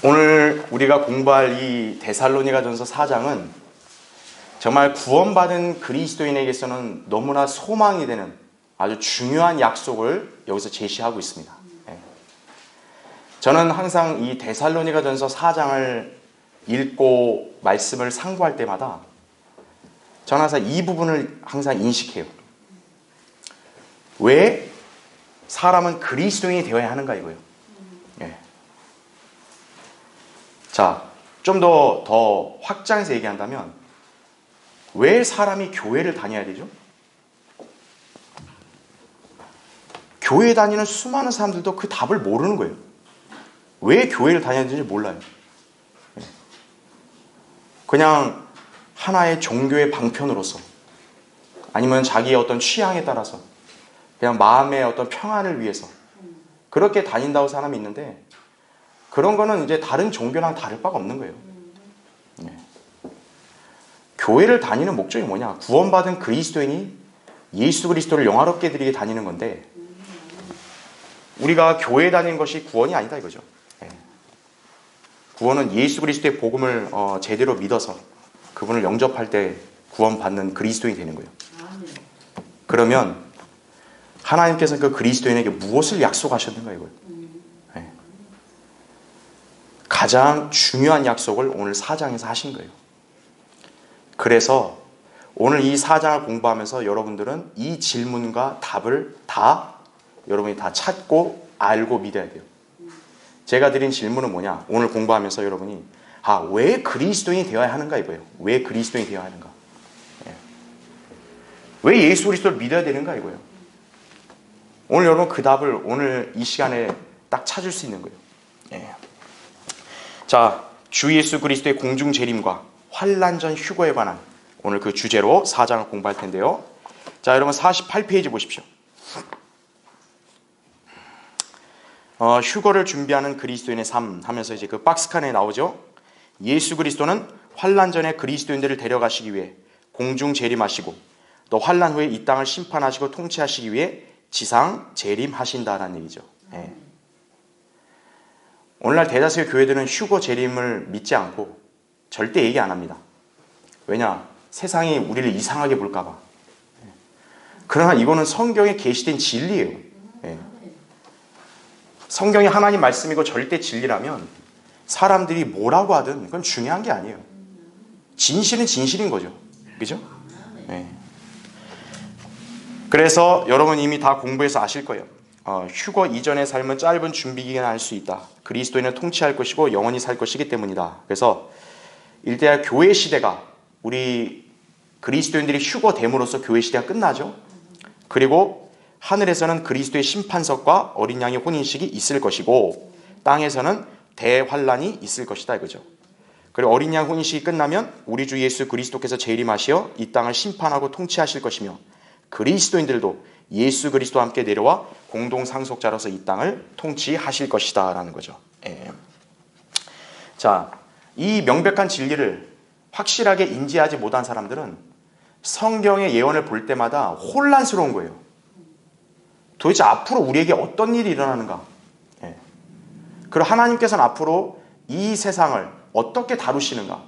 오늘 우리가 공부할 이 데살로니가전서 4장은 정말 구원받은 그리스도인에게서는 너무나 소망이 되는 아주 중요한 약속을 여기서 제시하고 있습니다. 저는 항상 이 데살로니가전서 4장을 읽고 말씀을 상고할 때마다 저는 항상 이 부분을 항상 인식해요. 왜 사람은 그리스도인이 되어야 하는가 이거예요. 자, 좀 더 확장해서 얘기한다면 왜 사람이 교회를 다녀야 되죠? 교회 다니는 수많은 사람들도 그 답을 모르는 거예요. 왜 교회를 다녀야 되는지 몰라요. 그냥 하나의 종교의 방편으로서 아니면 자기의 어떤 취향에 따라서 그냥 마음의 어떤 평안을 위해서 그렇게 다닌다고 사람이 있는데 그런 거는 이제 다른 종교랑 다를 바가 없는 거예요. 교회를 다니는 목적이 뭐냐? 구원받은 그리스도인이 예수 그리스도를 영화롭게 드리게 다니는 건데 우리가 교회 다니는 것이 구원이 아니다 이거죠. 구원은 예수 그리스도의 복음을 제대로 믿어서 그분을 영접할 때 구원받는 그리스도인이 되는 거예요. 그러면 하나님께서 그 그리스도인에게 무엇을 약속하셨는가 이거예요. 가장 중요한 약속을 오늘 4장에서 하신 거예요. 그래서 오늘 이 4장을 공부하면서 여러분들은 이 질문과 답을 다 여러분이 다 찾고 알고 믿어야 돼요. 제가 드린 질문은 뭐냐? 오늘 공부하면서 여러분이 왜 그리스도인이 되어야 하는가 이거예요. 왜 그리스도인이 되어야 하는가? 왜 예수 그리스도를 믿어야 되는가 이거예요. 오늘 여러분 그 답을 오늘 이 시간에 딱 찾을 수 있는 거예요. 자, 주 예수 그리스도의 공중 재림과 환난 전 휴거에 관한 오늘 그 주제로 4장을 공부할 텐데요. 자, 여러분 48페이지 보십시오. 휴거를 준비하는 그리스도인의 삶 하면서 이제 그 박스칸에 나오죠. 예수 그리스도는 환난 전에 그리스도인들을 데려가시기 위해 공중 재림하시고 또 환난 후에 이 땅을 심판하시고 통치하시기 위해 지상 재림하신다라는 얘기죠. 오늘날 대다수의 교회들은 휴거 재림을 믿지 않고 절대 얘기 안 합니다. 왜냐? 세상이 우리를 이상하게 볼까 봐. 그러나 이거는 성경에 계시된 진리예요. 성경이 하나님 말씀이고 절대 진리라면 사람들이 뭐라고 하든 그건 중요한 게 아니에요. 진실은 진실인 거죠. 그죠? 그래서 여러분 이미 다 공부해서 아실 거예요. 휴거 이전의 삶은 짧은 준비기간을 할 수 있다. 그리스도인은 통치할 것이고 영원히 살 것이기 때문이다. 그래서 일대야 교회 시대가 우리 그리스도인들이 휴거됨으로써 교회 시대가 끝나죠. 그리고 하늘에서는 그리스도의 심판석과 어린 양의 혼인식이 있을 것이고 땅에서는 대환란이 있을 것이다 이거죠. 그리고 어린 양 혼인식이 끝나면 우리 주 예수 그리스도께서 재림하시어 이 땅을 심판하고 통치하실 것이며 그리스도인들도 예수 그리스도와 함께 내려와 공동 상속자로서 이 땅을 통치하실 것이다 라는 거죠. 자, 이 명백한 진리를 확실하게 인지하지 못한 사람들은 성경의 예언을 볼 때마다 혼란스러운 거예요. 도대체 앞으로 우리에게 어떤 일이 일어나는가? 그리고 하나님께서는 앞으로 이 세상을 어떻게 다루시는가?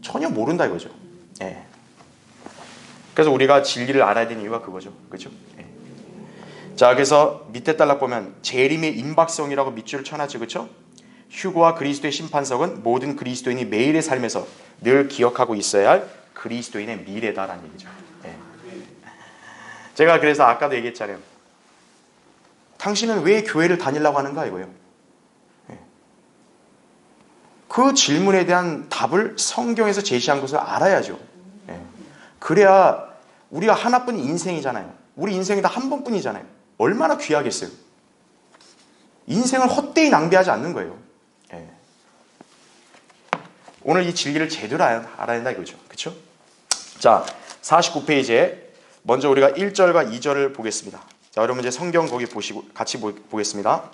전혀 모른다 이거죠. 그래서 우리가 진리를 알아야 되는 이유가 그거죠. 그렇죠? 자, 그래서 밑에 딸락 보면 재림의 임박성이라고 밑줄을 쳐놨죠. 그렇죠? 휴거와 그리스도의 심판석은 모든 그리스도인이 매일의 삶에서 늘 기억하고 있어야 할 그리스도인의 미래다라는 얘기죠. 제가 그래서 아까도 얘기했잖아요. 당신은 왜 교회를 다니려고 하는가 이거예요. 그 질문에 대한 답을 성경에서 제시한 것을 알아야죠. 그래야 우리가 하나뿐인 인생이잖아요. 우리 인생이 다 한 번뿐이잖아요. 얼마나 귀하겠어요. 인생을 헛되이 낭비하지 않는 거예요. 오늘 이 진리를 제대로 알아야 된다 이거죠. 그렇죠? 자, 49페이지에 먼저 우리가 1절과 2절을 보겠습니다. 자, 여러분 이제 성경 거기 보시고 같이 보겠습니다.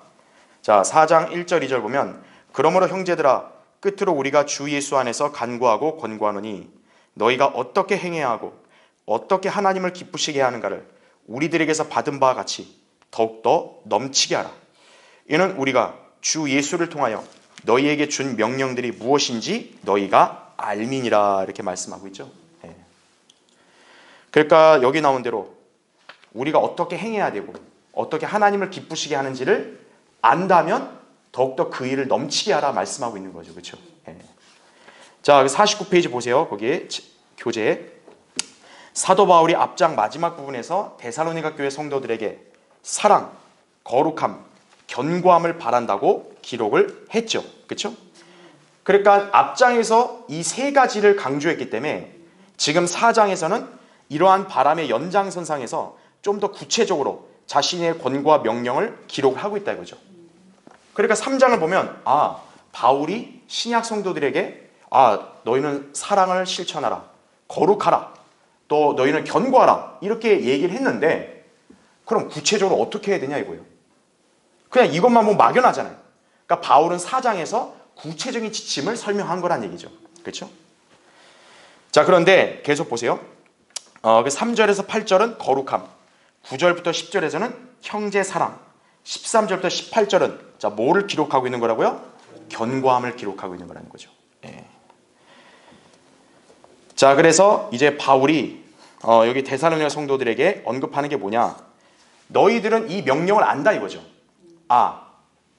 자, 4장 1절 2절 보면 그러므로 형제들아 끝으로 우리가 주 예수 안에서 간구하고 권고하노니 너희가 어떻게 행해야 하고 어떻게 하나님을 기쁘시게 하는가를 우리들에게서 받은 바와 같이 더욱더 넘치게 하라. 이는 우리가 주 예수를 통하여 너희에게 준 명령들이 무엇인지 너희가 알미니라 이렇게 말씀하고 있죠. 예. 그러니까 여기 나온 대로 우리가 어떻게 행해야 되고 어떻게 하나님을 기쁘시게 하는지를 안다면 더욱더 그 일을 넘치게 하라 말씀하고 있는 거죠. 그렇죠? 예. 자, 49페이지 보세요. 거기에 교재 사도 바울이 앞장 마지막 부분에서 데살로니가 교회 성도들에게 사랑, 거룩함, 견고함을 바란다고 기록을 했죠. 그렇죠? 그러니까 앞장에서 이 세 가지를 강조했기 때문에 지금 4장에서는 이러한 바람의 연장선상에서 좀 더 구체적으로 자신의 권고와 명령을 기록을 하고 있다 이거죠. 그러니까 3장을 보면 바울이 신약 성도들에게 너희는 사랑을 실천하라, 거룩하라, 또 너희는 견고하라 이렇게 얘기를 했는데 그럼 구체적으로 어떻게 해야 되냐 이거예요. 그냥 이것만 보면 막연하잖아요. 그러니까 바울은 4장에서 구체적인 지침을 설명한 거란 얘기죠. 그렇죠? 자, 그런데 계속 보세요. 3절에서 8절은 거룩함, 9절부터 10절에서는 형제 사랑, 13절부터 18절은 자, 뭐를 기록하고 있는 거라고요? 견고함을 기록하고 있는 거라는 거죠. 예. 자, 그래서 이제 바울이 여기 데살로니가 성도들에게 언급하는 게 뭐냐? 너희들은 이 명령을 안다 이거죠.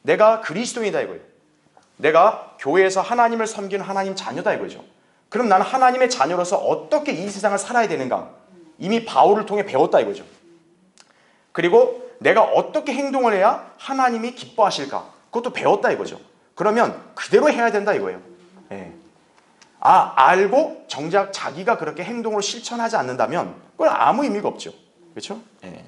내가 그리스도인이다 이거예요. 내가 교회에서 하나님을 섬기는 하나님 자녀다 이거죠. 그럼 나는 하나님의 자녀로서 어떻게 이 세상을 살아야 되는가? 이미 바울을 통해 배웠다 이거죠. 그리고 내가 어떻게 행동을 해야 하나님이 기뻐하실까? 그것도 배웠다 이거죠. 그러면 그대로 해야 된다 이거예요. 예. 알고 정작 자기가 그렇게 행동으로 실천하지 않는다면 그건 아무 의미가 없죠. 그렇죠? 예.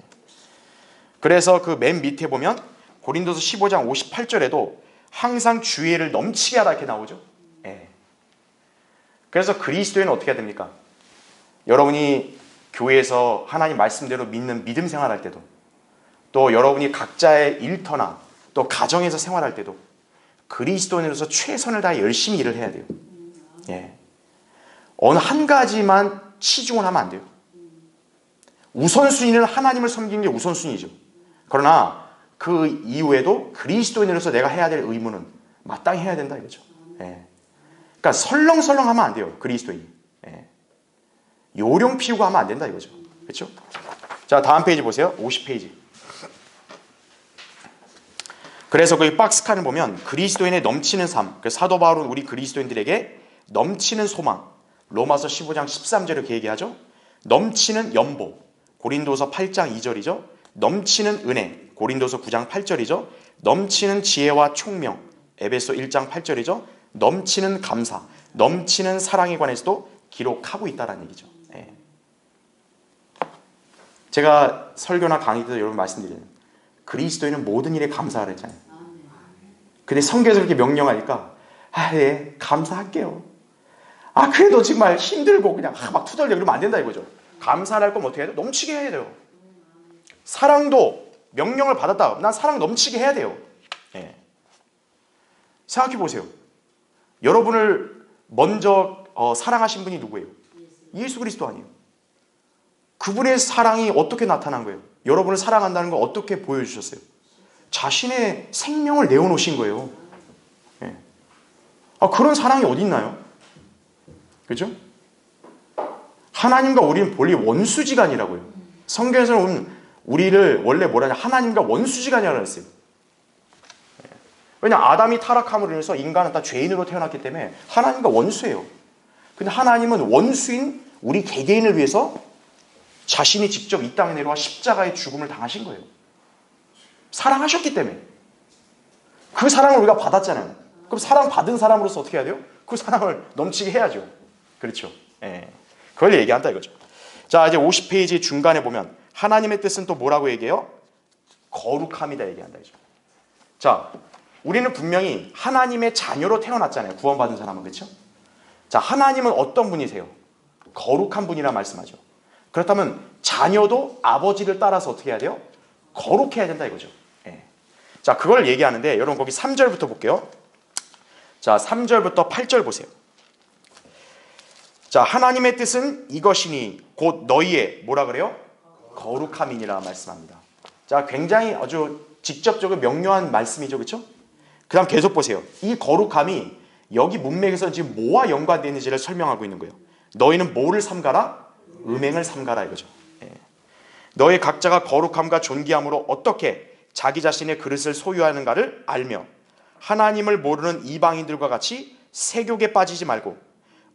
그래서 그 맨 밑에 보면 고린도서 15장 58절에도 항상 주의를 넘치게 하라 이렇게 나오죠. 예. 그래서 그리스도인은 어떻게 해야 됩니까? 여러분이 교회에서 하나님 말씀대로 믿는 믿음 생활할 때도 또 여러분이 각자의 일터나 또 가정에서 생활할 때도 그리스도인으로서 최선을 다해 열심히 일을 해야 돼요. 예. 어느 한 가지만 치중을 하면 안 돼요. 우선순위는 하나님을 섬기는 게 우선순위죠. 그러나 그 이후에도 그리스도인으로서 내가 해야 될 의무는 마땅히 해야 된다 이거죠. 예. 그러니까 설렁설렁 하면 안 돼요. 그리스도인이. 예. 요령 피우고 하면 안 된다 이거죠. 그렇죠? 자, 다음 페이지 보세요. 50페이지. 그래서 그 박스칸을 보면 그리스도인의 넘치는 삶, 그 사도 바울은 우리 그리스도인들에게 넘치는 소망, 로마서 15장 13절을 이렇게 얘기하죠. 넘치는 연보, 고린도서 8장 2절이죠. 넘치는 은혜, 고린도서 9장 8절이죠. 넘치는 지혜와 총명, 에베소 1장 8절이죠. 넘치는 감사, 넘치는 사랑에 관해서도 기록하고 있다는 얘기죠. 예. 제가 설교나 강의 때도 여러분 말씀드려요. 그리스도인은 모든 일에 감사하라 했잖아요. 근데 성경에서 그렇게 명령하니까 예, 감사할게요. 그래도 정말 힘들고 그냥 막 투덜대고 그러면 안 된다 이거죠. 감사할 거면 어떻게 해야 돼요? 넘치게 해야 돼요. 사랑도 명령을 받았다. 난 사랑 넘치게 해야 돼요. 예. 생각해 보세요. 여러분을 먼저 사랑하신 분이 누구예요? 예수 그리스도 아니에요. 그분의 사랑이 어떻게 나타난 거예요? 여러분을 사랑한다는 걸 어떻게 보여주셨어요? 자신의 생명을 내어놓으신 거예요. 예. 그런 사랑이 어디 있나요? 그죠? 하나님과 우리는 본래 원수지간이라고요. 성경에서는 우리를 원래 뭐라냐 하나님과 원수지간이라고 했어요. 왜냐 아담이 타락함으로 인해서 인간은 다 죄인으로 태어났기 때문에 하나님과 원수예요. 근데 하나님은 원수인 우리 개개인을 위해서 자신이 직접 이 땅에 내려와 십자가의 죽음을 당하신 거예요. 사랑하셨기 때문에. 그 사랑을 우리가 받았잖아요. 그럼 사랑받은 사람으로서 어떻게 해야 돼요? 그 사랑을 넘치게 해야죠. 그렇죠. 예. 그걸 얘기한다 이거죠. 자, 이제 50페이지 중간에 보면 하나님의 뜻은 또 뭐라고 얘기해요? 거룩함이다 얘기한다 이죠. 자, 우리는 분명히 하나님의 자녀로 태어났잖아요. 구원받은 사람은. 그렇죠? 자, 하나님은 어떤 분이세요? 거룩한 분이라 말씀하죠. 그렇다면 자녀도 아버지를 따라서 어떻게 해야 돼요? 거룩해야 된다 이거죠. 예. 자, 그걸 얘기하는데 여러분 거기 3절부터 볼게요. 자, 3절부터 8절 보세요. 자, 하나님의 뜻은 이것이니 곧 너희의 뭐라 그래요? 거룩함이니라 말씀합니다. 자, 굉장히 아주 직접적으로 명료한 말씀이죠. 그렇죠? 그 다음 계속 보세요. 이 거룩함이 여기 문맥에서 지금 뭐와 연관되어 있는지를 설명하고 있는 거예요. 너희는 뭐를 삼가라? 음행을 삼가라 이거죠. 예. 너희 각자가 거룩함과 존귀함으로 어떻게 자기 자신의 그릇을 소유하는가를 알며 하나님을 모르는 이방인들과 같이 세욕에 빠지지 말고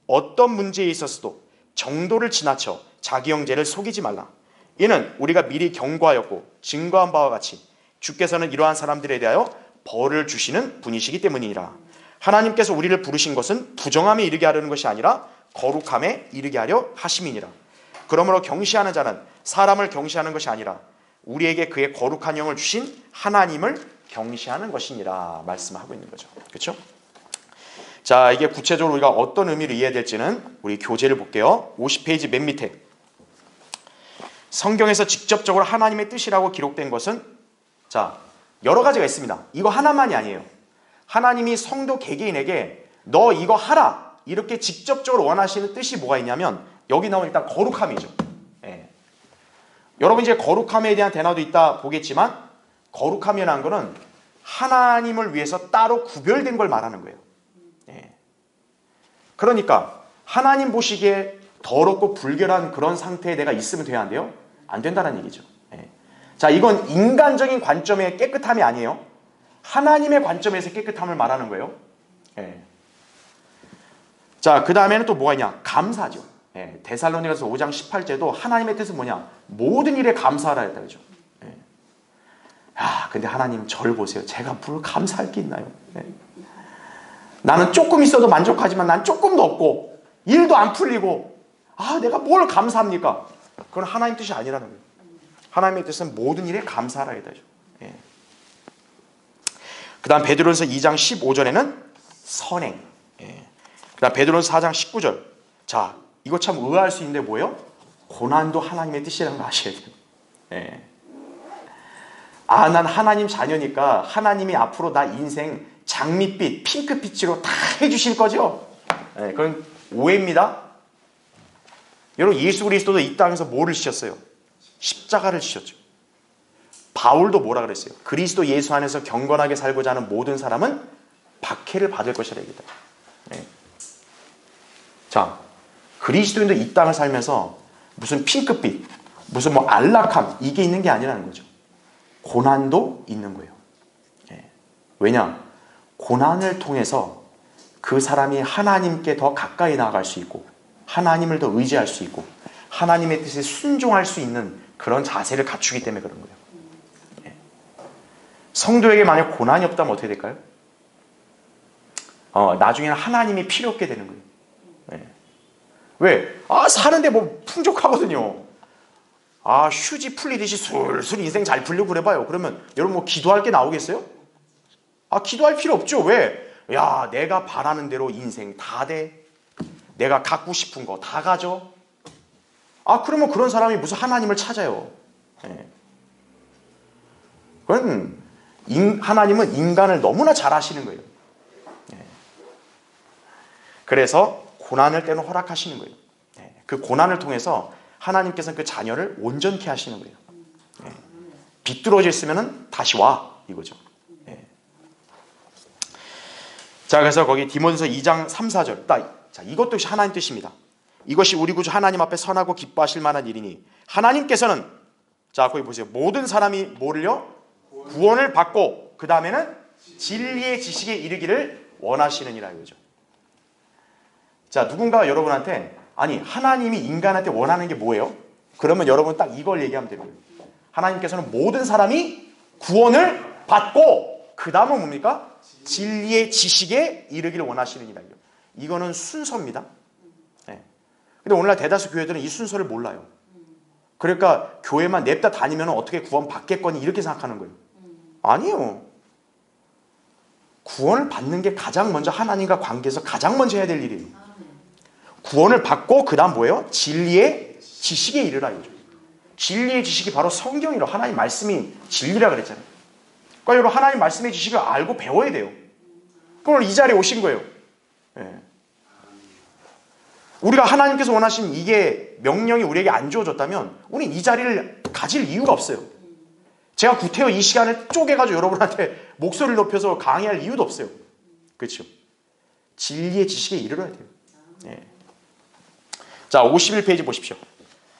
어떤 문제에 있어서도 정도를 지나쳐 자기 형제를 속이지 말라. 이는 우리가 미리 경고하였고 증거한 바와 같이 주께서는 이러한 사람들에 대하여 벌을 주시는 분이시기 때문이니라. 하나님께서 우리를 부르신 것은 부정함에 이르게 하려는 것이 아니라 거룩함에 이르게 하려 하심이니라. 그러므로 경시하는 자는 사람을 경시하는 것이 아니라 우리에게 그의 거룩한 영을 주신 하나님을 경시하는 것이니라 말씀하고 있는 거죠. 그렇죠? 자, 이게 구체적으로 우리가 어떤 의미를 이해해야 될지는 우리 교재를 볼게요. 50페이지 맨 밑에 성경에서 직접적으로 하나님의 뜻이라고 기록된 것은 자, 여러 가지가 있습니다. 이거 하나만이 아니에요. 하나님이 성도 개개인에게 너 이거 하라 이렇게 직접적으로 원하시는 뜻이 뭐가 있냐면 여기 나온 일단 거룩함이죠. 예. 여러분 이제 거룩함에 대한 대화도 있다 보겠지만 거룩함이라는 거는 하나님을 위해서 따로 구별된 걸 말하는 거예요. 예. 그러니까 하나님 보시기에 더럽고 불결한 그런 상태에 내가 있으면 돼야 안 돼요? 안 된다는 얘기죠. 예. 자, 이건 인간적인 관점의 깨끗함이 아니에요. 하나님의 관점에서 깨끗함을 말하는 거예요. 예. 자, 그 다음에는 또 뭐가 있냐? 감사죠. 예. 데살로니가서 5장 18절도 하나님의 뜻은 뭐냐? 모든 일에 감사하라 했다 그죠. 예. 야, 근데 하나님 저를 보세요. 제가 뭘 감사할 게 있나요? 예. 나는 조금 있어도 만족하지만 난 조금도 없고 일도 안 풀리고 내가 뭘 감사합니까? 그건 하나님 뜻이 아니라는 거예요. 하나님의 뜻은 모든 일에 감사하라 했다죠. 예. 그 다음 베드로전서 2장 15절에는 선행. 예. 그 다음 베드로전서 4장 19절. 자, 이거 참 의아할 수 있는데 뭐예요? 고난도 하나님의 뜻이라는 거 아셔야 돼요. 예. 난 하나님 자녀니까 하나님이 앞으로 나 인생 장밋빛, 핑크빛으로 다 해주실 거죠? 예, 그건 오해입니다. 여러분 예수 그리스도도 이 땅에서 뭐를 지셨어요? 십자가를 지셨죠. 바울도 뭐라 그랬어요? 그리스도 예수 안에서 경건하게 살고자 하는 모든 사람은 박해를 받을 것이라 얘기다. 네. 자, 그리스도인도 이 땅을 살면서 무슨 핑크빛, 무슨 뭐 안락함 이게 있는 게 아니라는 거죠. 고난도 있는 거예요. 네. 왜냐? 고난을 통해서 그 사람이 하나님께 더 가까이 나아갈 수 있고 하나님을 더 의지할 수 있고 하나님의 뜻에 순종할 수 있는 그런 자세를 갖추기 때문에 그런 거예요. 네. 성도에게 만약 고난이 없다면 어떻게 될까요? 나중에는 하나님이 필요 없게 되는 거예요. 네. 왜? 사는데 뭐 풍족하거든요. 휴지 풀리듯이 술술 인생 잘 풀리고 그래봐요. 그러면 여러분 뭐 기도할 게 나오겠어요? 기도할 필요 없죠. 왜? 야, 내가 바라는 대로 인생 다 돼. 내가 갖고 싶은 거 다 가져. 그러면 그런 사람이 무슨 하나님을 찾아요. 네. 그건 하나님은 인간을 너무나 잘 아시는 거예요. 네. 그래서 고난을 때는 허락하시는 거예요. 네. 그 고난을 통해서 하나님께서는 그 자녀를 온전케 하시는 거예요. 네. 비뚤어져 있으면 다시 와 이거죠. 네. 자, 그래서 거기 디모데서 2장 3, 4절 자, 이것도 하나님 뜻입니다. 이것이 우리 구주 하나님 앞에 선하고 기뻐하실 만한 일이니 하나님께서는 자, 거기 보세요. 모든 사람이 뭐를요? 구원을 받고 그 다음에는 진리의 지식에 이르기를 원하시느니라 이거죠. 자, 누군가 여러분한테 하나님이 인간한테 원하는 게 뭐예요? 그러면 여러분 딱 이걸 얘기하면 되는 거예요. 하나님께서는 모든 사람이 구원을 받고 그 다음은 뭡니까? 진리의 지식에 이르기를 원하시느니라. 이거는 순서입니다. 네. 근데 오늘날 대다수 교회들은 이 순서를 몰라요. 그러니까 교회만 냅다 다니면 어떻게 구원 받겠거니 이렇게 생각하는 거예요. 아니에요. 구원을 받는 게 가장 먼저 하나님과 관계에서 가장 먼저 해야 될 일이에요. 구원을 받고 그 다음 뭐예요? 진리의 지식에 이르라 이거죠. 진리의 지식이 바로 성경이라 하나님 말씀이 진리라 그랬잖아요. 그러니까 여러분 하나님 말씀의 지식을 알고 배워야 돼요. 그걸 이 자리에 오신 거예요. 네. 우리가 하나님께서 원하신 이게 명령이 우리에게 안 주어졌다면 우리는 이 자리를 가질 이유가 없어요. 제가 구태여 이 시간을 쪼개가지고 여러분한테 목소리를 높여서 강의할 이유도 없어요. 그렇죠? 진리의 지식에 이르러야 돼요. 예. 자, 51페이지 보십시오.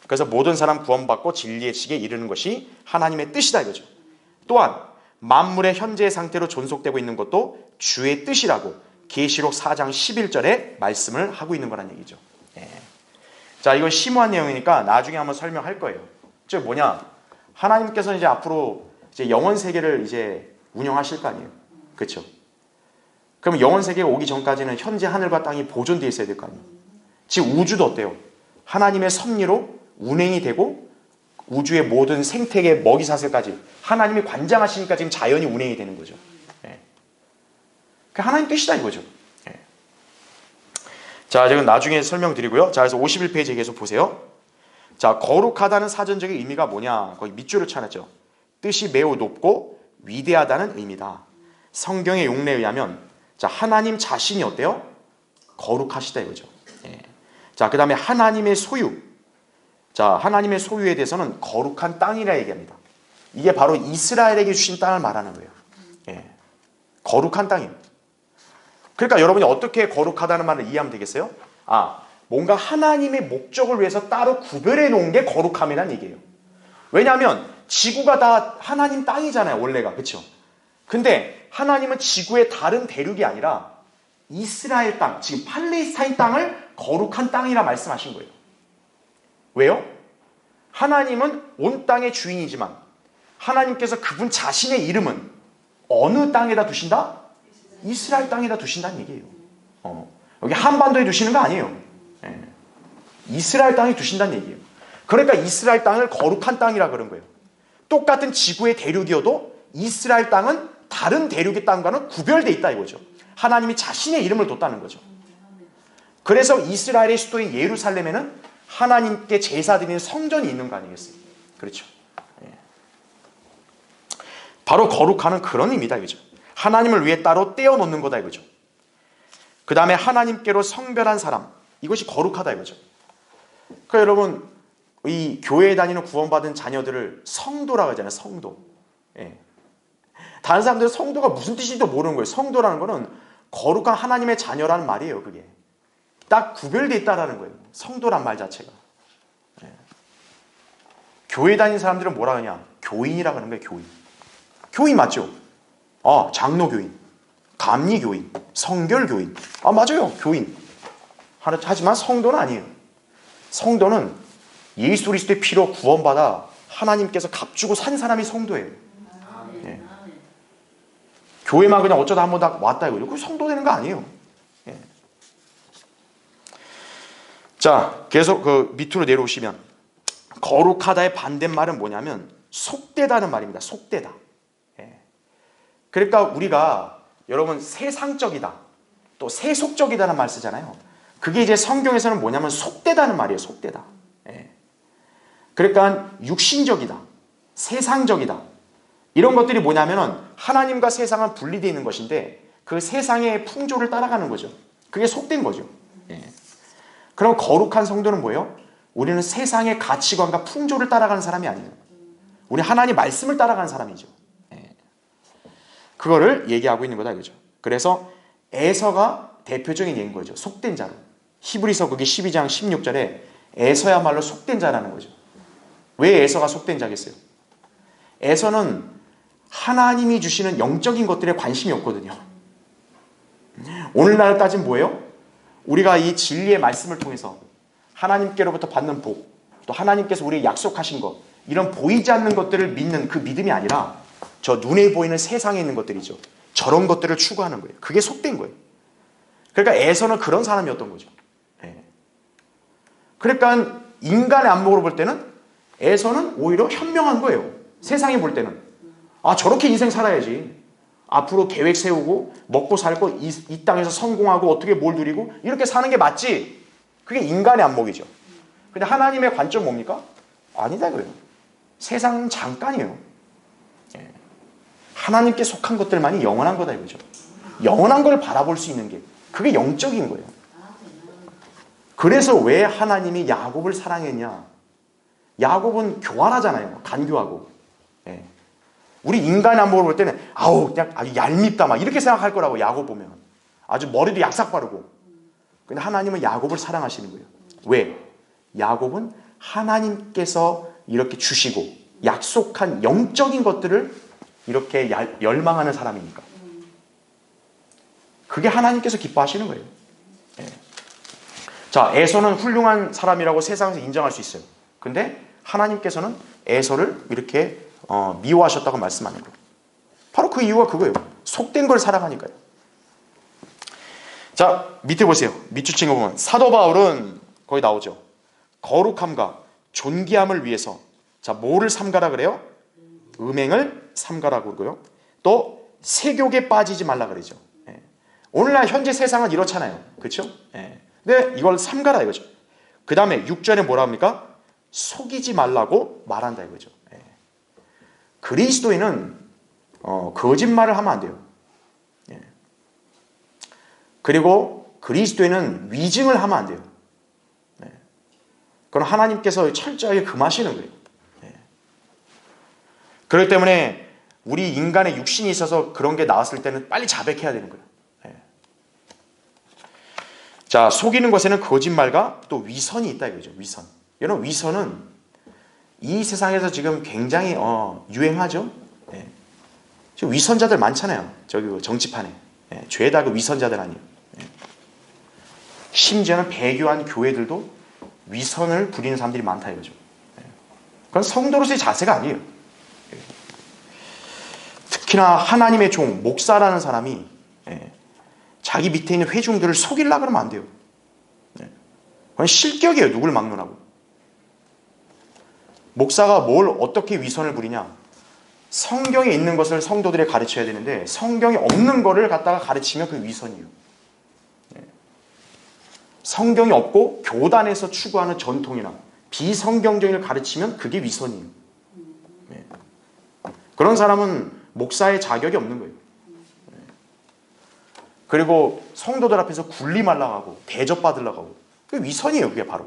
그래서 모든 사람 구원받고 진리의 지식에 이르는 것이 하나님의 뜻이다 이거죠. 또한 만물의 현재의 상태로 존속되고 있는 것도 주의 뜻이라고 계시록 4장 11절에 말씀을 하고 있는 거란 얘기죠. 예. 자, 이건 심오한 내용이니까 나중에 한번 설명할 거예요. 즉 뭐냐? 하나님께서는 이제 앞으로 이제 영원 세계를 이제 운영하실 거 아니에요. 그렇죠? 그럼 영원 세계가 오기 전까지는 현재 하늘과 땅이 보존되어 있어야 될 거 아니에요. 지금 우주도 어때요? 하나님의 섭리로 운행이 되고 우주의 모든 생태계 먹이사슬까지 하나님이 관장하시니까 지금 자연이 운행이 되는 거죠. 예. 그 하나님 뜻이다 이거죠. 예. 자, 지금 나중에 설명드리고요. 자, 그래서 51페이지 계속 보세요. 자, 거룩하다는 사전적인 의미가 뭐냐? 거기 밑줄을 쳐놨죠. 뜻이 매우 높고 위대하다는 의미다. 성경의 용례에 의하면 자, 하나님 자신이 어때요? 거룩하시다 이거죠. 예. 자, 그 다음에 하나님의 소유. 자, 하나님의 소유에 대해서는 거룩한 땅이라 얘기합니다. 이게 바로 이스라엘에게 주신 땅을 말하는 거예요. 예. 거룩한 땅이에요. 그러니까 여러분이 어떻게 거룩하다는 말을 이해하면 되겠어요? 아, 뭔가 하나님의 목적을 위해서 따로 구별해 놓은 게 거룩함이란 얘기예요. 왜냐하면 지구가 다 하나님 땅이잖아요, 원래가. 그렇죠? 근데 하나님은 지구의 다른 대륙이 아니라 이스라엘 땅, 지금 팔레스타인 땅을 거룩한 땅이라 말씀하신 거예요. 왜요? 하나님은 온 땅의 주인이지만 하나님께서 그분 자신의 이름은 어느 땅에다 두신다? 이스라엘 땅에다 두신다는 얘기예요. 여기 한반도에 두시는 거 아니에요. 예. 이스라엘 땅에 두신다는 얘기예요. 그러니까 이스라엘 땅을 거룩한 땅이라 그런 거예요. 똑같은 지구의 대륙이어도 이스라엘 땅은 다른 대륙의 땅과는 구별되어 있다 이거죠. 하나님이 자신의 이름을 뒀다는 거죠. 그래서 이스라엘의 수도인 예루살렘에는 하나님께 제사 드리는 성전이 있는 거 아니겠어요? 그렇죠. 예. 바로 거룩하는 그런 의미다 이거죠. 하나님을 위해 따로 떼어놓는 거다 이거죠. 그 다음에 하나님께로 성별한 사람, 이것이 거룩하다 이거죠. 그러니까 여러분 이 교회에 다니는 구원받은 자녀들을 성도라고 하잖아요. 성도. 예. 다른 사람들은 성도가 무슨 뜻인지도 모르는 거예요. 성도라는 거는 거룩한 하나님의 자녀라는 말이에요. 그게 딱 구별되어 있다라는 거예요. 성도란 말 자체가. 예. 교회 다니는 사람들은 뭐라 하냐? 교인이라고 하는 거예요. 교인. 교인 맞죠? 장로교인, 감리교인, 성결교인. 맞아요. 교인. 하지만 성도는 아니에요. 성도는 예수 그리스도의 피로 구원받아 하나님께서 값주고 산 사람이 성도예요. 예. 교회만 그냥 어쩌다 한번 다 왔다 이거죠. 그 성도 되는 거 아니에요. 예. 자, 계속 그 밑으로 내려오시면 거룩하다의 반대말은 뭐냐면 속되다는 말입니다. 속되다. 예. 그러니까 우리가 여러분 세상적이다 또 세속적이다는 말 쓰잖아요. 그게 이제 성경에서는 뭐냐면 속되다는 말이에요. 속되다. 예. 그러니까 육신적이다, 세상적이다 이런 것들이 뭐냐면은 하나님과 세상은 분리되어 있는 것인데 그 세상의 풍조를 따라가는 거죠. 그게 속된 거죠. 예. 그럼 거룩한 성도는 뭐예요? 우리는 세상의 가치관과 풍조를 따라가는 사람이 아니에요. 우리 하나님 말씀을 따라가는 사람이죠. 예. 그거를 얘기하고 있는 거다 이거죠. 그래서 에서가 대표적인 예인 거죠. 속된 자로. 히브리서 거기 12장 16절에 에서야말로 속된 자라는 거죠. 왜 에서가 속된 자겠어요? 에서는 하나님이 주시는 영적인 것들에 관심이 없거든요. 오늘날 따지면 뭐예요? 우리가 이 진리의 말씀을 통해서 하나님께로부터 받는 복, 또 하나님께서 우리에게 약속하신 것, 이런 보이지 않는 것들을 믿는 그 믿음이 아니라 저 눈에 보이는 세상에 있는 것들이죠. 저런 것들을 추구하는 거예요. 그게 속된 거예요. 그러니까 에서는 그런 사람이었던 거죠. 예. 그러니까 인간의 안목으로 볼 때는 에서는 오히려 현명한 거예요. 세상이 볼 때는. 저렇게 인생 살아야지. 앞으로 계획 세우고 먹고 살고 이 땅에서 성공하고 어떻게 뭘 누리고 이렇게 사는 게 맞지. 그게 인간의 안목이죠. 근데 하나님의 관점 뭡니까? 아니다 이거예요. 세상은 잠깐이에요. 예. 하나님께 속한 것들만이 영원한 거다 이거죠. 영원한 걸 바라볼 수 있는 게 그게 영적인 거예요. 그래서 왜 하나님이 야곱을 사랑했냐? 야곱은 교활하잖아요. 간교하고. 예. 우리 인간의 안목을 볼 때는 아우 그냥 아주 얄밉다 막 이렇게 생각할 거라고. 야곱 보면 아주 머리도 약삭 바르고. 근데 하나님은 야곱을 사랑하시는 거예요. 왜? 야곱은 하나님께서 이렇게 주시고 약속한 영적인 것들을 이렇게 열망하는 사람이니까. 그게 하나님께서 기뻐하시는 거예요. 예. 자, 에서는 훌륭한 사람이라고 세상에서 인정할 수 있어요. 근데 하나님께서는 에서를 이렇게 미워하셨다고 말씀하는 거예요. 바로 그 이유가 그거예요. 속된 걸 사랑하니까요. 자, 밑에 보세요. 밑줄 친 거 보면 사도 바울은 거기 나오죠. 거룩함과 존귀함을 위해서 자, 뭐를 삼가라 그래요? 음행을 삼가라 그러고요. 또 세욕에 빠지지 말라 그러죠. 예. 오늘날 현재 세상은 이렇잖아요. 그렇죠? 예. 근데 이걸 삼가라 이거죠. 그 다음에 6절에 뭐라 합니까? 속이지 말라고 말한다 이거죠. 예. 그리스도인은 거짓말을 하면 안 돼요. 예. 그리고 그리스도인은 위증을 하면 안 돼요. 예. 그건 하나님께서 철저하게 금하시는 거예요. 예. 그렇기 때문에 우리 인간의 육신이 있어서 그런 게 나왔을 때는 빨리 자백해야 되는 거예요. 예. 자, 속이는 것에는 거짓말과 또 위선이 있다 이거죠. 위선. 여러분, 위선은 이 세상에서 지금 굉장히 유행하죠. 예. 지금 위선자들 많잖아요. 저기 정치판에. 예. 죄다 그 위선자들 아니에요. 예. 심지어는 배교한 교회들도 위선을 부리는 사람들이 많다 이거죠. 예. 그건 성도로서의 자세가 아니에요. 예. 특히나 하나님의 종, 목사라는 사람이 자기 밑에 있는 회중들을 속이려고 그러면 안 돼요. 그건 실격이에요. 누굴 막론하고. 목사가 뭘 어떻게 위선을 부리냐. 성경에 있는 것을 성도들에 가르쳐야 되는데 성경에 없는 거를 갖다가 가르치면 그게 위선이에요. 성경이 없고 교단에서 추구하는 전통이나 비성경적인 걸 가르치면 그게 위선이에요. 그런 사람은 목사의 자격이 없는 거예요. 그리고 성도들 앞에서 군림하려고 하고 대접받으려고 하고 그게 위선이에요. 그게 바로.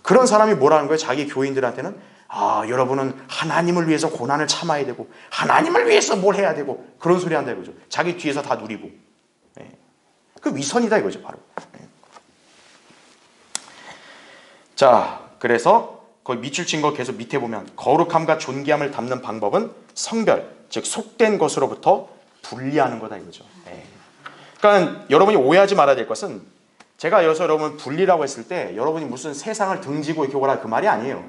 그런 사람이 뭐라는 거예요? 자기 교인들한테는 여러분은 하나님을 위해서 고난을 참아야 되고 하나님을 위해서 뭘 해야 되고 그런 소리 한다 이거죠. 자기 뒤에서 다 누리고. 그 위선이다 이거죠. 바로. 자, 그래서 거기 밑줄 친 거 계속 밑에 보면 거룩함과 존귀함을 담는 방법은 성별, 즉 속된 것으로부터 분리하는 거다 이거죠. 그러니까 여러분이 오해하지 말아야 될 것은 제가 여기서 여러분 분리라고 했을 때 여러분이 무슨 세상을 등지고 이렇게 오라 그 말이 아니에요.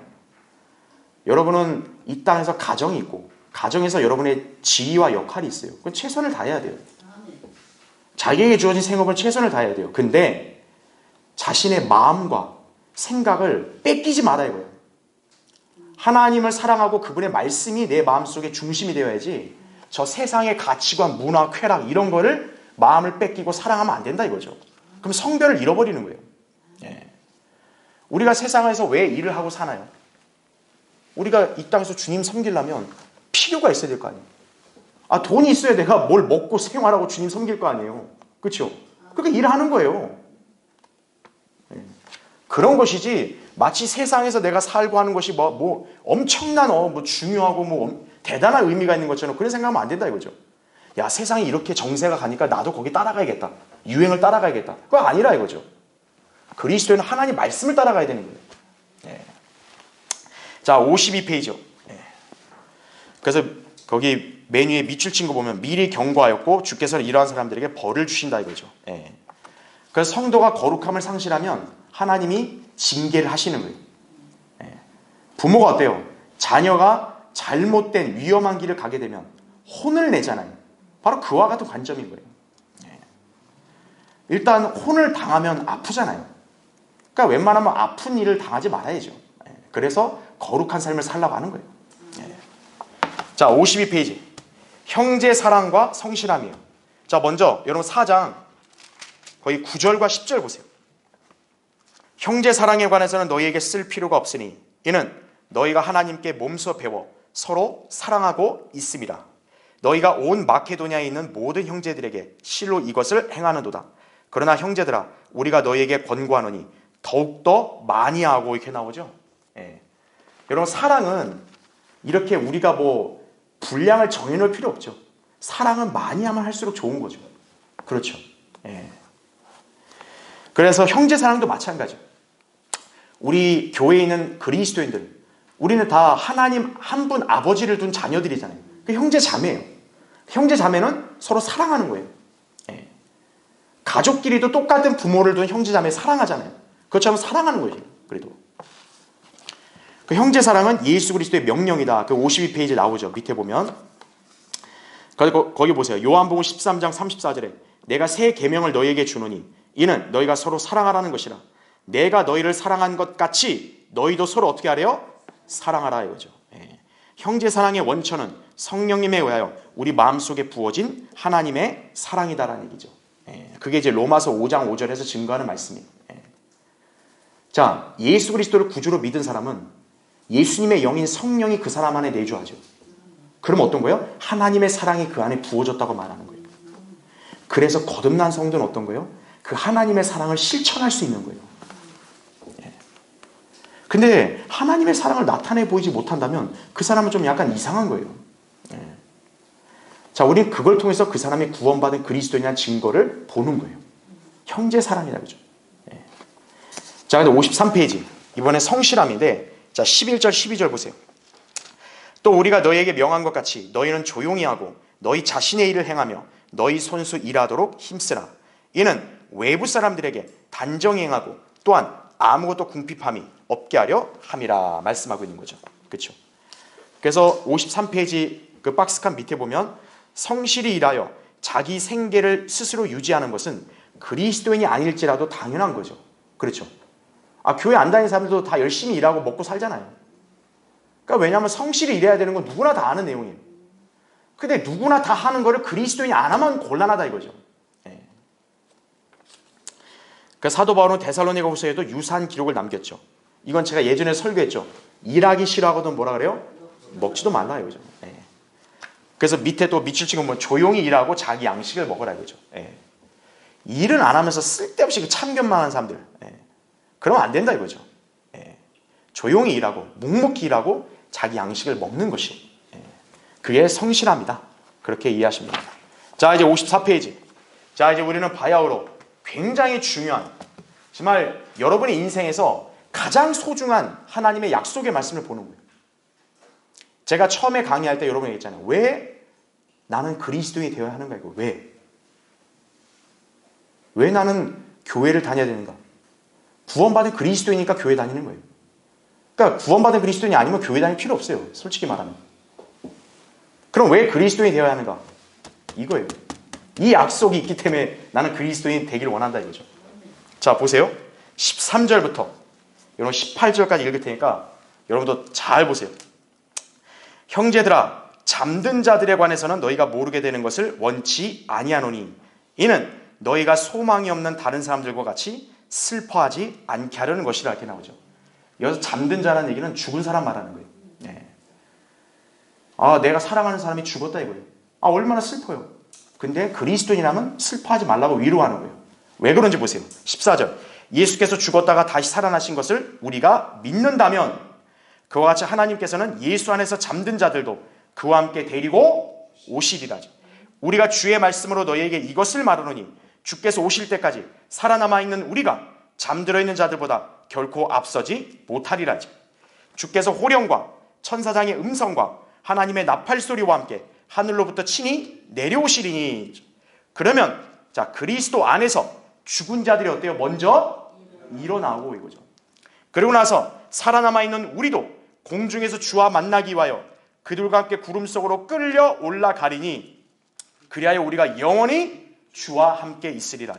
여러분은 이 땅에서 가정이 있고 가정에서 여러분의 지위와 역할이 있어요. 그건 최선을 다해야 돼요. 자기에게 주어진 생업을 최선을 다해야 돼요. 근데 자신의 마음과 생각을 뺏기지 말아야 해요. 하나님을 사랑하고 그분의 말씀이 내 마음속에 중심이 되어야지 저 세상의 가치관, 문화, 쾌락 이런 거를 마음을 뺏기고 사랑하면 안 된다 이거죠. 그럼 성별을 잃어버리는 거예요. 우리가 세상에서 왜 일을 하고 사나요? 우리가 이 땅에서 주님 섬기려면 필요가 있어야 될 거 아니에요. 돈이 있어야 내가 뭘 먹고 생활하고 주님 섬길 거 아니에요. 그렇죠? 그러니까 일을 하는 거예요. 그런 것이지 마치 세상에서 내가 살고 하는 것이 뭐 엄청난 뭐 중요하고 뭐 대단한 의미가 있는 것처럼 그런 생각하면 안 된다 이거죠. 야, 세상이 이렇게 정세가 가니까 나도 거기 따라가야겠다. 유행을 따라가야겠다. 그거 아니라 이거죠. 그리스도는 하나님 말씀을 따라가야 되는 거예요. 자, 52페이지요. 그래서 거기 메뉴에 밑줄 친 거 보면 미리 경고하였고 주께서는 이러한 사람들에게 벌을 주신다 이거죠. 그래서 성도가 거룩함을 상실하면 하나님이 징계를 하시는 거예요. 부모가 어때요? 자녀가 잘못된 위험한 길을 가게 되면 혼을 내잖아요. 바로 그와 같은 관점인 거예요. 일단 혼을 당하면 아프잖아요. 그러니까 웬만하면 아픈 일을 당하지 말아야죠. 그래서 거룩한 삶을 살라고 하는 거예요. 자, 52페이지. 형제 사랑과 성실함이에요. 자, 먼저 여러분 4장 거의 9절과 10절 보세요. 형제 사랑에 관해서는 너희에게 쓸 필요가 없으니 이는 너희가 하나님께 몸소 배워 서로 사랑하고 있습니다. 너희가 온 마케도니아에 있는 모든 형제들에게 실로 이것을 행하는도다. 그러나 형제들아 우리가 너희에게 권고하노니 더욱더 많이 하고 이렇게 나오죠. 여러분 사랑은 이렇게 우리가 뭐 분량을 정해놓을 필요 없죠. 사랑은 많이 하면 할수록 좋은 거죠. 그렇죠. 예. 그래서 형제 사랑도 마찬가지죠. 우리 교회에 있는 그리스도인들, 우리는 다 하나님 한 분 아버지를 둔 자녀들이잖아요. 그 형제 자매예요. 형제 자매는 서로 사랑하는 거예요. 예. 가족끼리도 똑같은 부모를 둔 형제 자매 사랑하잖아요. 그것처럼 사랑하는 거예요. 그래도 그 형제 사랑은 예수 그리스도의 명령이다. 그 52페이지 나오죠. 밑에 보면 거기 보세요. 요한복음 13장 34절에 내가 새 계명을 너희에게 주노니 이는 너희가 서로 사랑하라는 것이라. 내가 너희를 사랑한 것 같이 너희도 서로 어떻게 하래요? 사랑하라 이거죠. 예. 형제 사랑의 원천은 성령님에 의하여 우리 마음속에 부어진 하나님의 사랑이다라는 얘기죠. 예. 그게 이제 로마서 5장 5절에서 증거하는 말씀이에요. 예. 자, 예수 그리스도를 구주로 믿은 사람은 예수님의 영인 성령이 그 사람 안에 내주하죠. 그럼 어떤 거예요? 하나님의 사랑이 그 안에 부어졌다고 말하는 거예요. 그래서 거듭난 성도는 어떤 거예요? 그 하나님의 사랑을 실천할 수 있는 거예요. 근데 하나님의 사랑을 나타내 보이지 못한다면 그 사람은 좀 약간 이상한 거예요. 자, 우리는 그걸 통해서 그 사람이 구원받은 그리스도인이라는 증거를 보는 거예요. 형제 사랑이라고 그러죠. 자, 근데 53페이지 이번에 성실함인데 자 11절 12절 보세요. 또 우리가 너희에게 명한 것 같이 너희는 조용히 하고 너희 자신의 일을 행하며 너희 손수 일하도록 힘쓰라. 이는 외부 사람들에게 단정히 행하고 또한 아무것도 궁핍함이 없게 하려 함이라 말씀하고 있는 거죠. 그렇죠? 그래서 53페이지 그 박스칸 밑에 보면 성실히 일하여 자기 생계를 스스로 유지하는 것은 그리스도인이 아닐지라도 당연한 거죠. 그렇죠? 교회 안 다니는 사람들도 다 열심히 일하고 먹고 살잖아요. 그러니까 왜냐하면 성실히 일해야 되는 건 누구나 다 아는 내용이에요. 근데 누구나 다 하는 거를 그리스도인이 안 하면 곤란하다 이거죠. 그 사도 바울은 데살로니가 후서에도 유사한 기록을 남겼죠. 이건 제가 예전에 설교했죠. 일하기 싫어하거든 뭐라 그래요? 먹지도 말라 이거죠. 그래서 밑에 또 밑줄 치고 뭐 조용히 일하고 자기 양식을 먹으라 이거죠. 일은 안 하면서 쓸데없이 그 참견만 하는 사람들. 그러면 안 된다 이거죠. 조용히 일하고 묵묵히 일하고 자기 양식을 먹는 것이 그게 성실함이다. 그렇게 이해하시면 됩니다. 자, 이제 54페이지. 자, 이제 우리는 바야흐로 굉장히 중요한 정말 여러분의 인생에서 가장 소중한 하나님의 약속의 말씀을 보는 거예요. 제가 처음에 강의할 때 여러분이 얘기했잖아요. 왜 나는 그리스도인이 되어야 하는가 이거. 왜 나는 교회를 다녀야 되는가. 구원받은 그리스도이니까 교회 다니는 거예요. 그러니까 구원받은 그리스도인이 아니면 교회 다닐 필요 없어요. 솔직히 말하면. 그럼 왜 그리스도인이 되어야 하는가? 이거예요. 이 약속이 있기 때문에 나는 그리스도인 되기를 원한다 이거죠. 자, 보세요. 13절부터 여러분 18절까지 읽을 테니까 여러분도 잘 보세요. 형제들아, 잠든 자들에 관해서는 너희가 모르게 되는 것을 원치 아니하노니 이는 너희가 소망이 없는 다른 사람들과 같이 슬퍼하지 않게 하려는 것이라 이렇게 나오죠. 여기서 잠든 자라는 얘기는 죽은 사람 말하는 거예요. 내가 사랑하는 사람이 죽었다 이거예요. 얼마나 슬퍼요. 근데 그리스도인이라면 슬퍼하지 말라고 위로하는 거예요. 왜 그런지 보세요. 14절. 예수께서 죽었다가 다시 살아나신 것을 우리가 믿는다면 그와 같이 하나님께서는 예수 안에서 잠든 자들도 그와 함께 데리고 오시리라. 우리가 주의 말씀으로 너희에게 이것을 말하노니 주께서 오실 때까지 살아남아 있는 우리가 잠들어 있는 자들보다 결코 앞서지 못하리라. 주께서 호령과 천사장의 음성과 하나님의 나팔 소리와 함께 하늘로부터 친히 내려오시리니. 그러면 자, 그리스도 안에서 죽은 자들이 어때요? 먼저 일어나고 이거죠. 그리고 나서 살아남아 있는 우리도 공중에서 주와 만나기 위하여 그들과 함께 구름 속으로 끌려 올라가리니 그리하여 우리가 영원히 주와 함께 있으리라.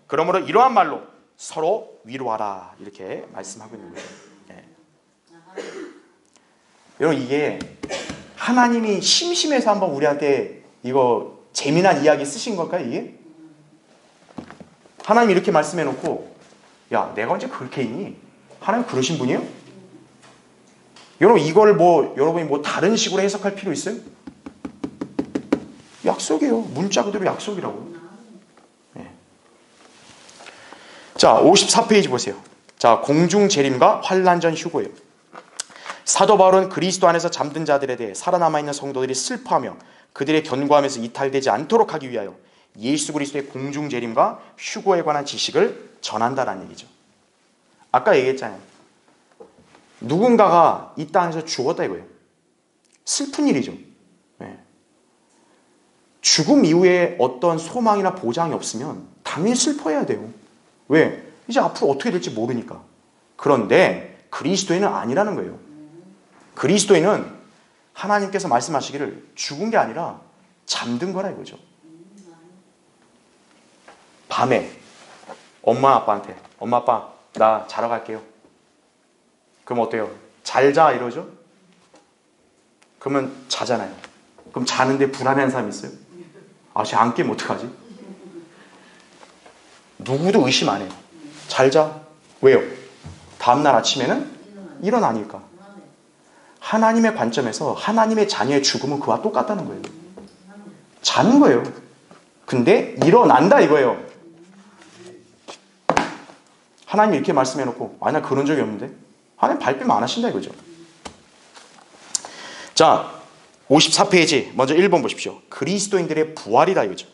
그러므로 이러한 말로 서로 위로하라 이렇게 말씀하고 있는 거예요. 여러분, 이게 하나님이 심심해서 한번 우리한테 이거 재미난 이야기 쓰신 걸까요? 이게? 하나님 이렇게 말씀해 놓고 야, 내가 언제 그렇게 있니? 하나님 그러신 분이에요? 여러분, 이걸 여러분이 다른 식으로 해석할 필요 있어요? 약속이에요. 문자 그대로 약속이라고. 자, 54페이지 보세요. 자, 공중 재림과 환난 전 휴고예요. 사도 바울은 그리스도 안에서 잠든 자들에 대해 살아남아있는 성도들이 슬퍼하며 그들의 견고함에서 이탈되지 않도록 하기 위하여 예수 그리스도의 공중 재림과 휴거에 관한 지식을 전한다라는 얘기죠. 아까 얘기했잖아요. 누군가가 이 땅에서 죽었다 이거예요. 슬픈 일이죠. 네. 죽음 이후에 어떤 소망이나 보장이 없으면 당연히 슬퍼해야 돼요. 왜? 이제 앞으로 어떻게 될지 모르니까. 그런데 그리스도인은 아니라는 거예요. 그리스도인은 하나님께서 말씀하시기를 죽은 게 아니라 잠든 거라 이거죠. 밤에 엄마 아빠한테 엄마 아빠 나 자러 갈게요. 그럼 어때요? 잘 자 이러죠? 그러면 자잖아요. 그럼 자는데 불안해하는 사람이 있어요? 아, 쟤 안 깨면 어떡하지? 누구도 의심 안 해요. 잘 자. 왜요? 다음날 아침에는 일어나니까. 하나님의 관점에서 하나님의 자녀의 죽음은 그와 똑같다는 거예요. 자는 거예요. 근데 일어난다 이거예요. 하나님이 이렇게 말씀해놓고 아니 나 그런 적이 없는데 하나님 발뺌 안 하신다 이거죠. 자 54페이지 먼저 1번 보십시오. 그리스도인들의 부활이다 이거죠.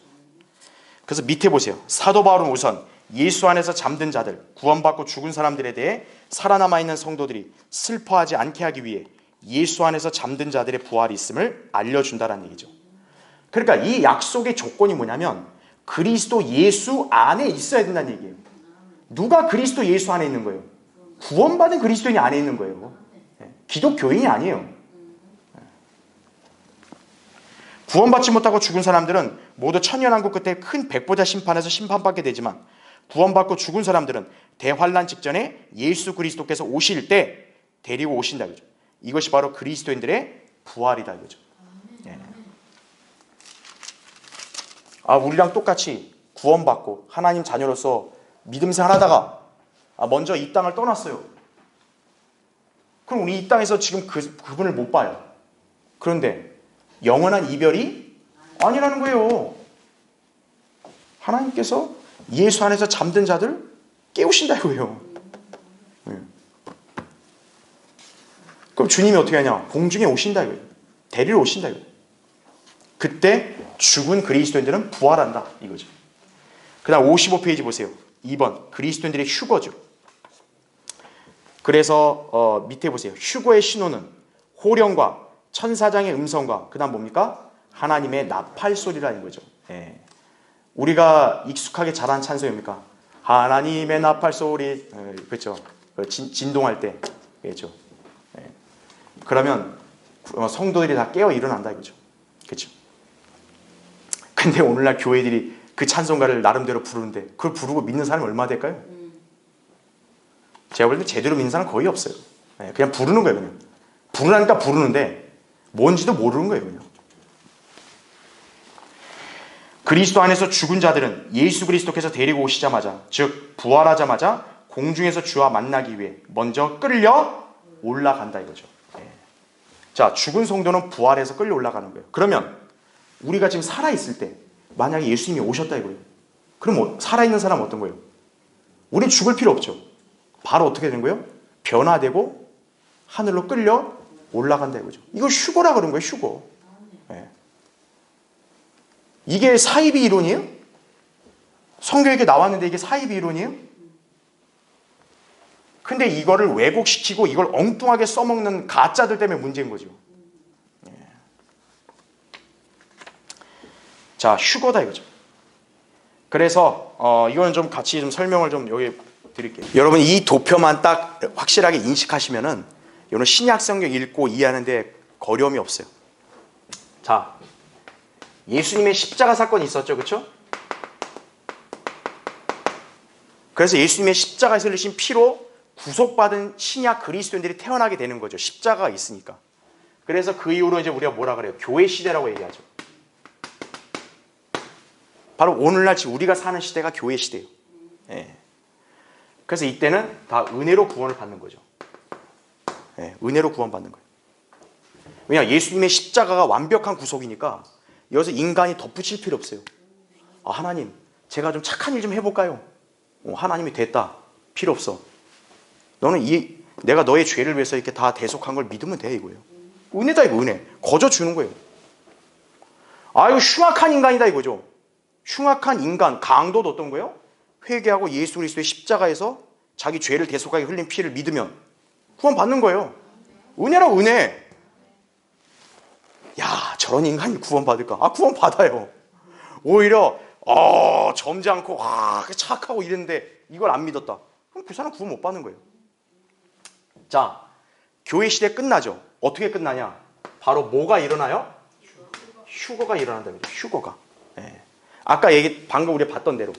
그래서 밑에 보세요. 사도 바울은 우선 예수 안에서 잠든 자들, 구원받고 죽은 사람들에 대해 살아남아 있는 성도들이 슬퍼하지 않게 하기 위해 예수 안에서 잠든 자들의 부활이 있음을 알려준다는 얘기죠. 그러니까 이 약속의 조건이 뭐냐면 그리스도 예수 안에 있어야 된다는 얘기예요. 누가 그리스도 예수 안에 있는 거예요? 구원받은 그리스도인이 안에 있는 거예요. 기독교인이 아니에요. 구원받지 못하고 죽은 사람들은 모두 천년왕국 끝에 큰 백보자 심판에서 심판받게 되지만 구원받고 죽은 사람들은 대환란 직전에 예수 그리스도께서 오실 때 데리고 오신다 이거죠. 이것이 바로 그리스도인들의 부활이다 이거죠. 예. 아, 우리랑 똑같이 구원받고 하나님 자녀로서 믿음 생활하다가 먼저 이 땅을 떠났어요. 그럼 우리 이 땅에서 지금 그분을 못 봐요. 그런데 영원한 이별이 아니라는 거예요. 하나님께서 예수 안에서 잠든 자들 깨우신다 이거예요. 네. 그럼 주님이 어떻게 하냐? 공중에 오신다 이거예요. 데리러 오신다 이거예요. 그때 죽은 그리스도인들은 부활한다 이거죠. 그 다음 55페이지 보세요. 2번 그리스도인들의 휴거죠. 그래서 밑에 보세요. 휴거의 신호는 호령과 천사장의 음성과 그 다음 뭡니까? 하나님의 나팔 소리라는 거죠. 예. 우리가 익숙하게 잘하는 찬송입니까? 하나님의 나팔 소리, 그렇죠? 진동할 때, 그렇죠? 예. 그러면 성도들이 다 깨어 일어난다 이거죠. 그렇죠? 근데 오늘날 교회들이 그 찬송가를 나름대로 부르는데 그걸 부르고 믿는 사람이 얼마나 될까요? 제가 볼 때 제대로 믿는 사람은 거의 없어요. 예. 그냥 부르는 거예요. 그냥 부르라니까 부르는데 뭔지도 모르는 거예요. 그냥. 그리스도 안에서 죽은 자들은 예수 그리스도께서 데리고 오시자마자 즉 부활하자마자 공중에서 주와 만나기 위해 먼저 끌려 올라간다 이거죠. 네. 자, 죽은 성도는 부활해서 끌려 올라가는 거예요. 그러면 우리가 지금 살아있을 때 만약에 예수님이 오셨다 이거예요. 그럼 살아있는 사람은 어떤 거예요? 우리 죽을 필요 없죠. 바로 어떻게 되는 거예요? 변화되고 하늘로 끌려 올라간다 이거죠. 이걸 휴거라 그런 거예요. 휴거. 네. 이게 사이비 이론이에요? 성경에 이렇게 나왔는데 이게 사이비 이론이에요? 근데 이거를 왜곡시키고 이걸 엉뚱하게 써먹는 가짜들 때문에 문제인 거죠. 네. 자, 휴거다 이거죠. 그래서 이거는 좀 같이 좀 설명을 좀 여기 드릴게요. 여러분 이 도표만 딱 확실하게 인식하시면은 이런 신약 성경 읽고 이해하는데 거려움이 없어요. 자, 예수님의 십자가 사건이 있었죠, 그렇죠? 그래서 예수님의 십자가에서 흘리신 피로 구속받은 신약 그리스도인들이 태어나게 되는 거죠. 십자가가 있으니까. 그래서 그 이후로 이제 우리가 뭐라 그래요? 교회 시대라고 얘기하죠. 바로 오늘날 지금 우리가 사는 시대가 교회 시대예요. 예. 그래서 이때는 다 은혜로 구원을 받는 거죠. 예, 은혜로 구원받는 거예요. 왜냐, 예수님의 십자가가 완벽한 구속이니까 여기서 인간이 덧붙일 필요 없어요. 아, 하나님, 제가 좀 착한 일 좀 해볼까요? 하나님이 됐다. 필요 없어. 너는 내가 너의 죄를 위해서 이렇게 다 대속한 걸 믿으면 돼, 이거예요. 은혜다, 이거 은혜. 거저 주는 거예요. 아, 이거 흉악한 인간이다, 이거죠. 흉악한 인간, 강도도 어떤 거예요? 회개하고 예수 그리스도의 십자가에서 자기 죄를 대속하게 흘린 피를 믿으면 구원 받는 거예요. 은혜라고, 은혜. 야, 저런 인간이 구원 받을까? 아, 구원 받아요. 오히려 점잖고 착하고 이랬는데 이걸 안 믿었다. 그럼 그 사람 구원 못 받는 거예요. 자, 교회 시대 끝나죠. 어떻게 끝나냐? 바로 뭐가 일어나요? 휴거가 일어난다. 휴거가. 예. 아까 방금 우리 봤던 대로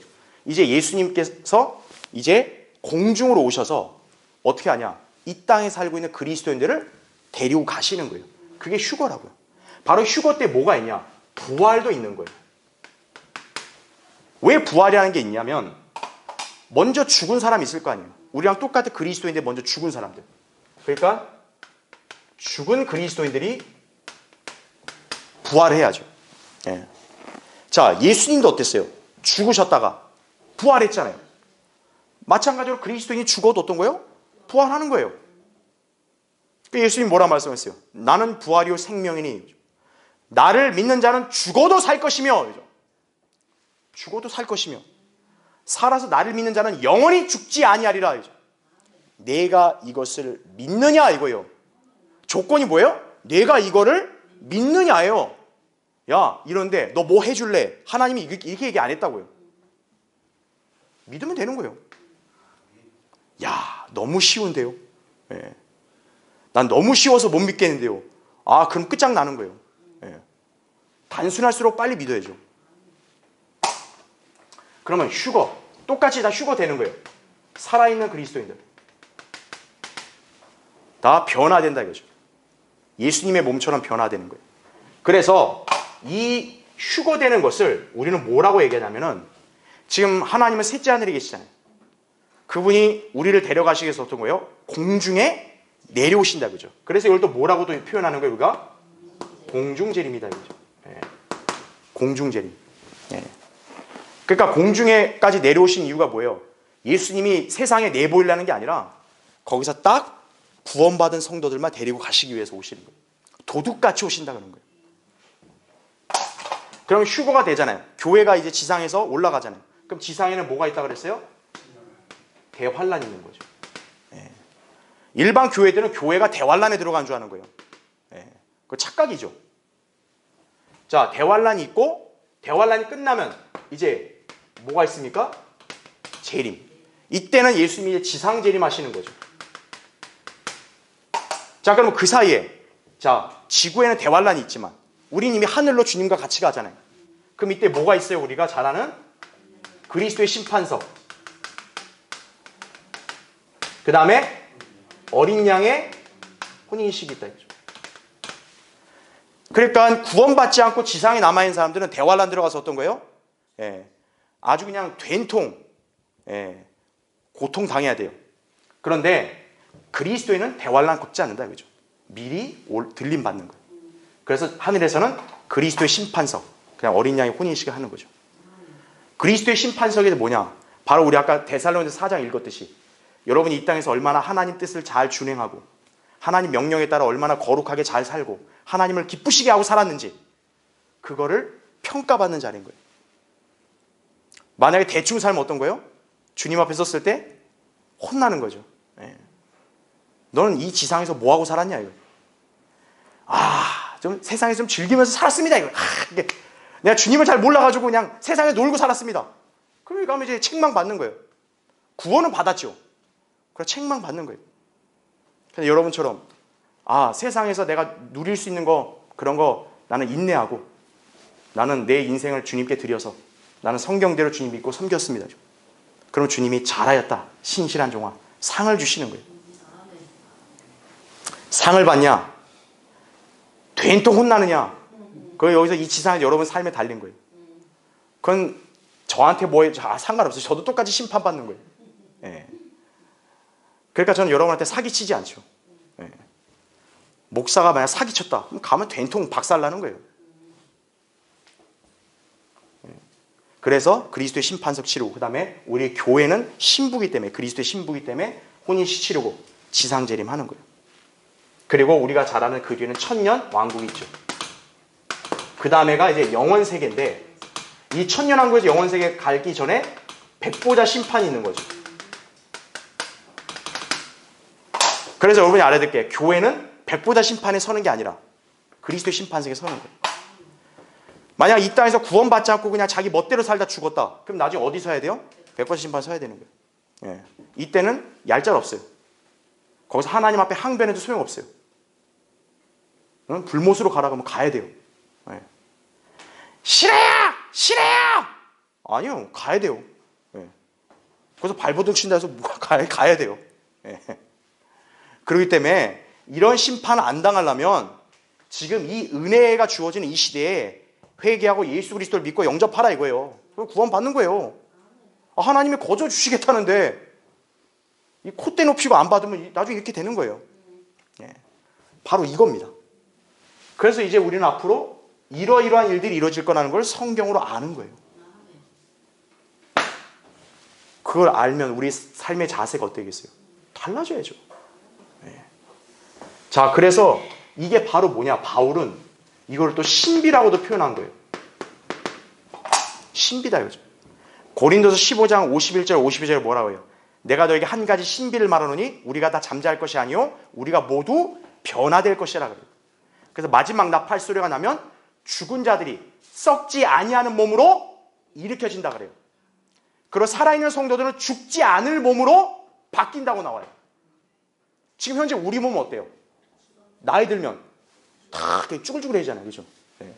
이제 예수님께서 이제 공중으로 오셔서 어떻게 하냐? 이 땅에 살고 있는 그리스도인들을 데리고 가시는 거예요. 그게 휴거라고요. 바로 휴거 때 뭐가 있냐? 부활도 있는 거예요. 왜 부활이라는 게 있냐면 먼저 죽은 사람이 있을 거 아니에요. 우리랑 똑같은 그리스도인데 먼저 죽은 사람들. 그러니까 죽은 그리스도인들이 부활해야죠. 예. 자, 예수님도 어땠어요? 죽으셨다가 부활했잖아요. 마찬가지로 그리스도인이 죽어도 어떤 거예요? 부활하는 거예요. 예수님 뭐라 말씀했어요? 나는 부활이요 생명이니 나를 믿는 자는 죽어도 살 것이며, 죽어도 살 것이며 살아서 나를 믿는 자는 영원히 죽지 아니하리라. 내가 이것을 믿느냐 이거예요. 조건이 뭐예요? 내가 이거를 믿느냐예요. 야, 이런데 너 뭐 해줄래? 하나님이 이렇게 얘기 안 했다고요. 믿으면 되는 거예요. 야, 너무 쉬운데요. 예. 난 너무 쉬워서 못 믿겠는데요. 아, 그럼 끝장나는 거예요. 예. 단순할수록 빨리 믿어야죠. 그러면 휴거, 똑같이 다 휴거 되는 거예요. 살아있는 그리스도인들 다 변화된다 이거죠. 예수님의 몸처럼 변화되는 거예요. 그래서 이 휴거되는 것을 우리는 뭐라고 얘기하냐면은 지금 하나님은 셋째 하늘에 계시잖아요. 그분이 우리를 데려가시기 위해서 어떤 거예요? 공중에 내려오신다 그죠. 그래서 이걸 또 뭐라고도 표현하는 거예요? 우리가 공중재림이다 그죠. 예. 공중재림. 예. 그러니까 공중에까지 내려오신 이유가 뭐예요? 예수님이 세상에 내보이려는 게 아니라 거기서 딱 구원받은 성도들만 데리고 가시기 위해서 오시는 거예요. 도둑같이 오신다 그런 거예요. 그럼 휴거가 되잖아요. 교회가 이제 지상에서 올라가잖아요. 그럼 지상에는 뭐가 있다 그랬어요? 대환란이 있는 거죠. 예. 일반 교회들은 교회가 대환란에 들어간 줄 아는 거예요. 예. 그거 착각이죠. 자, 대환란이 있고 대환란이 끝나면 이제 뭐가 있습니까? 재림. 이때는 예수님이 이제 지상 재림하시는 거죠. 자, 그럼 그 사이에 자, 지구에는 대환란이 있지만 우리는 이미 하늘로 주님과 같이 가잖아요. 그럼 이때 뭐가 있어요? 우리가 잘 아는 그리스도의 심판석. 그 다음에 어린 양의 혼인식이 있다. 그러니까 구원받지 않고 지상에 남아있는 사람들은 대환란 들어가서 어떤 거예요? 예, 아주 그냥 된통 고통 당해야 돼요. 그런데 그리스도인은 대환란 겪지 않는다. 그죠? 미리 들림 받는 거예요. 그래서 하늘에서는 그리스도의 심판석, 그냥 어린 양의 혼인식을 하는 거죠. 그리스도의 심판석이 뭐냐? 바로 우리 아까 데살로니가서 4장 읽었듯이 여러분이 이 땅에서 얼마나 하나님 뜻을 잘 준행하고 하나님 명령에 따라 얼마나 거룩하게 잘 살고 하나님을 기쁘시게 하고 살았는지 그거를 평가받는 자리인 거예요. 만약에 대충 살면 어떤 거예요? 주님 앞에 섰을 때 혼나는 거죠. 예. 너는 이 지상에서 뭐하고 살았냐 이거. 좀 세상에 좀 즐기면서 살았습니다 이거. 내가 주님을 잘 몰라가지고 그냥 세상에 놀고 살았습니다. 그러니까 이제 책망 받는 거예요. 구원은 받았죠. 그래서 책망 받는 거예요. 그래서 여러분처럼 세상에서 내가 누릴 수 있는 거 그런 거 나는 인내하고 나는 내 인생을 주님께 드려서 나는 성경대로 주님 믿고 섬겼습니다. 그럼 주님이 잘하였다 신실한 종아 상을 주시는 거예요. 상을 받냐? 된통 혼나느냐? 그 여기서 이 지상에서 여러분 삶에 달린 거예요. 그건 저한테 뭐에 상관없어요. 저도 똑같이 심판받는 거예요. 예. 그러니까 저는 여러분한테 사기치지 않죠. 예. 목사가 만약 사기쳤다 그럼 가면 된통 박살나는 거예요. 예. 그래서 그리스도의 심판석 치르고 그 다음에 우리 교회는 신부기 때문에 그리스도의 신부기 때문에 혼인식 치르고 지상재림하는 거예요. 그리고 우리가 잘 아는 그 뒤에는 천년 왕국이 있죠. 그 다음에가 이제 영원세계인데, 이 천년왕국에서 영원세계 가기 전에 백보자 심판이 있는 거죠. 그래서 여러분이 알아야 될 게, 교회는 백보자 심판에 서는 게 아니라 그리스도의 심판석에 서는 거예요. 만약 이 땅에서 구원받지 않고 그냥 자기 멋대로 살다 죽었다, 그럼 나중에 어디 서야 돼요? 백보자 심판 서야 되는 거예요. 예. 이때는 얄짤 없어요. 거기서 하나님 앞에 항변해도 소용없어요. 불못으로 가라 그러면 가야 돼요. 예. 싫어요! 싫어요! 아니요, 가야 돼요. 예. 거기서 발버둥 친다 해서 가야 돼요. 예. 그렇기 때문에 이런 심판을 안 당하려면 지금 이 은혜가 주어지는 이 시대에 회개하고 예수 그리스도를 믿고 영접하라 이거예요. 구원 받는 거예요. 하나님이 거저 주시겠다는데 이 콧대 높이고 안 받으면 나중에 이렇게 되는 거예요. 예. 바로 이겁니다. 그래서 이제 우리는 앞으로 이러이러한 일들이 이루어질 거라는 걸 성경으로 아는 거예요. 그걸 알면 우리 삶의 자세가 어떻겠어요? 달라져야죠. 예. 자, 그래서 이게 바로 뭐냐? 바울은 이걸 또 신비라고도 표현한 거예요. 신비다 이거죠. 고린도서 15장 51절 52절에 뭐라고 해요? 내가 너에게 한 가지 신비를 말하노니 우리가 다 잠자할 것이 아니요 우리가 모두 변화될 것이라 그래요. 그래서 마지막 나팔 소리가 나면 죽은 자들이 썩지 아니하는 몸으로 일으켜진다 그래요. 그리고 살아있는 성도들은 죽지 않을 몸으로 바뀐다고 나와요. 지금 현재 우리 몸은 어때요? 나이 들면 다 이렇게 쭈글쭈글해지잖아요. 그죠? 네.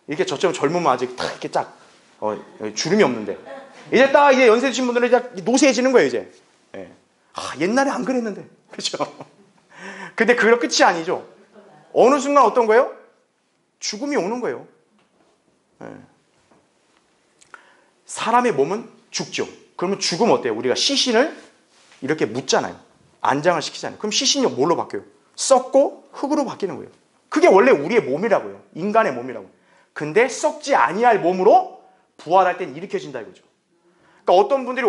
이렇게 저처럼 젊으면 아직 다 이렇게 쫙 주름이 없는데 이제 딱 이제 연세 드신 분들은 이제 노쇠해지는 거예요. 이제. 네. 옛날에 안 그랬는데. 그죠? 근데 그게 끝이 아니죠. 어느 순간 어떤 거예요? 죽음이 오는 거예요. 네. 사람의 몸은 죽죠. 그러면 죽으면 어때요? 우리가 시신을 이렇게 묻잖아요. 안장을 시키잖아요. 그럼 시신이 뭘로 바뀌어요? 썩고 흙으로 바뀌는 거예요. 그게 원래 우리의 몸이라고요. 인간의 몸이라고. 근데 썩지 아니할 몸으로 부활할 땐 일으켜진다 이거죠. 그러니까 어떤 분들이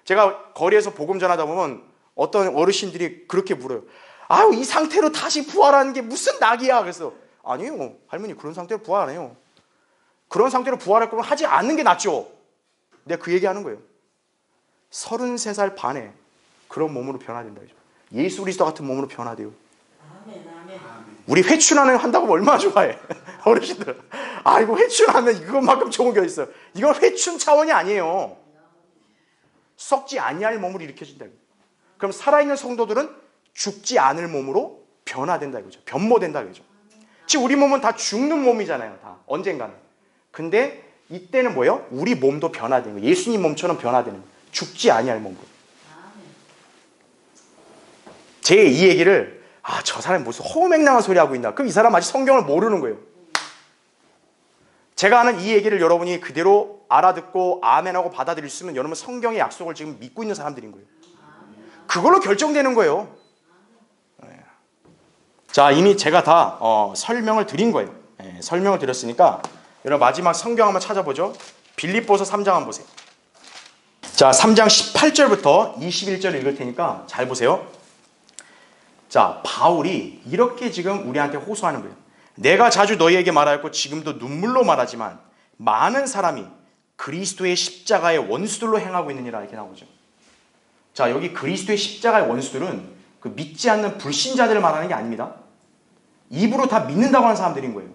제가 거리에서 복음 전하다 보면 어떤 어르신들이 그렇게 물어요. 아유, 이 상태로 다시 부활하는 게 무슨 낙이야. 그래서 아니요, 할머니 그런 상태로 부활 안 해요. 그런 상태로 부활할 거면 하지 않는 게 낫죠. 내가 그 얘기하는 거예요. 33살 반에 그런 몸으로 변화된다. 예수 그리스도 같은 몸으로 변화돼요. 우리 회춘하는 한다고 얼마나 좋아해. 어르신들. 이거 회춘하면 이것만큼 좋은 게 있어요. 이건 회춘 차원이 아니에요. 썩지 아니할 몸으로 일으켜진다. 그럼 살아있는 성도들은 죽지 않을 몸으로 변화된다 이거죠. 변모된다 이거죠. 지금 우리 몸은 다 죽는 몸이잖아요. 다 언젠가는. 근데 이때는 뭐예요? 우리 몸도 변화되는 거예요. 예수님 몸처럼 변화되는 거예요. 죽지 아니할 몸으로. 제 이 얘기를 저 사람이 무슨 허무맹랑한 소리 하고 있나? 그럼 이 사람 아직 성경을 모르는 거예요. 제가 하는 이 얘기를 여러분이 그대로 알아듣고 아멘하고 받아들일 수 있으면 여러분 성경의 약속을 지금 믿고 있는 사람들인 거예요. 그걸로 결정되는 거예요. 자, 이미 제가 다 설명을 드린 거예요. 설명을 드렸으니까 여러분 마지막 성경 한번 찾아보죠. 빌립보서 3장 한번 보세요. 자, 3장 18절부터 21절 읽을 테니까 잘 보세요. 자, 바울이 이렇게 지금 우리한테 호소하는 거예요. 내가 자주 너희에게 말하였고 지금도 눈물로 말하지만 많은 사람이 그리스도의 십자가의 원수들로 행하고 있느니라 이렇게 나오죠. 자, 여기 그리스도의 십자가의 원수들은 그 믿지 않는 불신자들을 말하는 게 아닙니다. 입으로 다 믿는다고 하는 사람들인 거예요.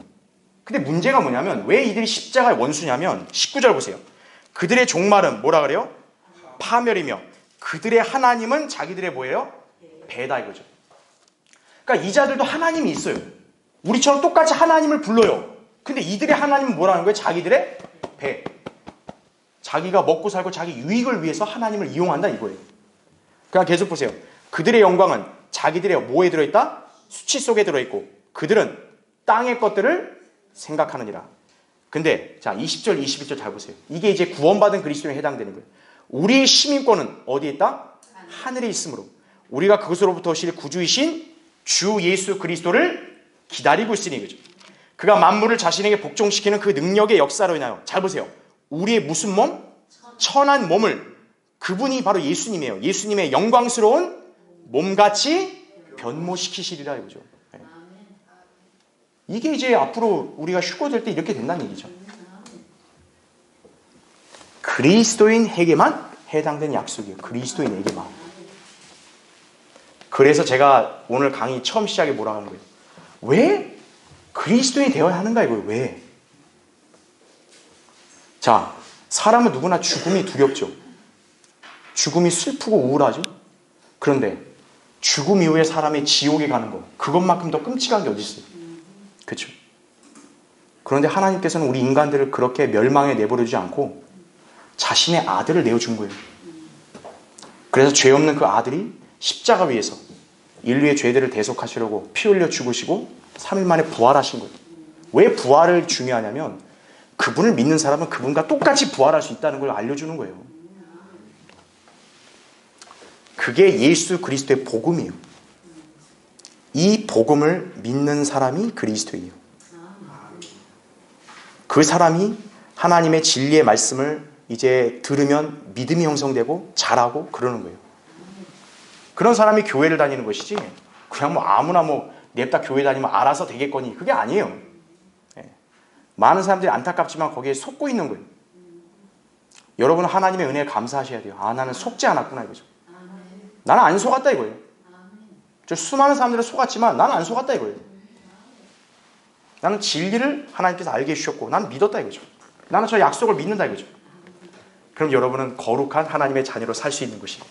근데 문제가 뭐냐면 왜 이들이 십자가의 원수냐면 19절 보세요. 그들의 종말은 뭐라 그래요? 파멸이며 그들의 하나님은 자기들의 뭐예요? 배다 이거죠. 그러니까 이 자들도 하나님이 있어요. 우리처럼 똑같이 하나님을 불러요. 근데 이들의 하나님은 뭐라는 거예요? 자기들의 배. 자기가 먹고 살고 자기 유익을 위해서 하나님을 이용한다 이거예요. 그냥 계속 보세요. 그들의 영광은 자기들의 뭐에 들어있다? 수치 속에 들어있고 그들은 땅의 것들을 생각하느니라. 근데 자 20절 21절 잘 보세요. 이게 이제 구원받은 그리스도인에 해당되는 거예요. 우리의 시민권은 어디에 있다? 하늘에 있으므로 우리가 그것으로부터 오실 구주이신 주 예수 그리스도를 기다리고 있으니 그죠. 그가 만물을 자신에게 복종시키는 그 능력의 역사로 인하여 잘 보세요. 우리의 무슨 몸? 천한 몸을 그분이 바로 예수님이에요. 예수님의 영광스러운 몸같이 변모시키시리라 이거죠. 예. 이게 이제 앞으로 우리가 휴거될 때 이렇게 된다는 얘기죠. 그리스도인에게만 해당되는 약속이에요. 그리스도인에게만. 그래서 제가 오늘 강의 처음 시작에 뭐라고 하는 거예요? 왜 그리스도인이 되어야 하는가 이거예요. 왜? 자, 사람은 누구나 죽음이 두렵죠. 죽음이 슬프고 우울하죠. 그런데 죽음 이후에 사람이 지옥에 가는 거, 그것만큼 더 끔찍한 게 어디 있어요? 그렇죠? 그런데 하나님께서는 우리 인간들을 그렇게 멸망에 내버려두지 않고 자신의 아들을 내어준 거예요. 그래서 죄 없는 그 아들이 십자가 위에서 인류의 죄들을 대속하시려고 피 흘려 죽으시고 3일 만에 부활하신 거예요. 왜 부활을 중요하냐면 그분을 믿는 사람은 그분과 똑같이 부활할 수 있다는 걸 알려주는 거예요. 그게 예수 그리스도의 복음이에요. 이 복음을 믿는 사람이 그리스도예요. 그 사람이 하나님의 진리의 말씀을 이제 들으면 믿음이 형성되고 잘하고 그러는 거예요. 그런 사람이 교회를 다니는 것이지 그냥 뭐 아무나 뭐 냅다 교회 다니면 알아서 되겠거니 그게 아니에요. 많은 사람들이 안타깝지만 거기에 속고 있는 거예요. 여러분은 하나님의 은혜에 감사하셔야 돼요. 아, 나는 속지 않았구나 이거죠. 나는 안 속았다 이거예요. 저 수많은 사람들은 속았지만 나는 안 속았다 이거예요. 나는 진리를 하나님께서 알게 해주셨고 나는 믿었다 이거죠. 나는 저 약속을 믿는다 이거죠. 그럼 여러분은 거룩한 하나님의 자녀로 살 수 있는 것이에요.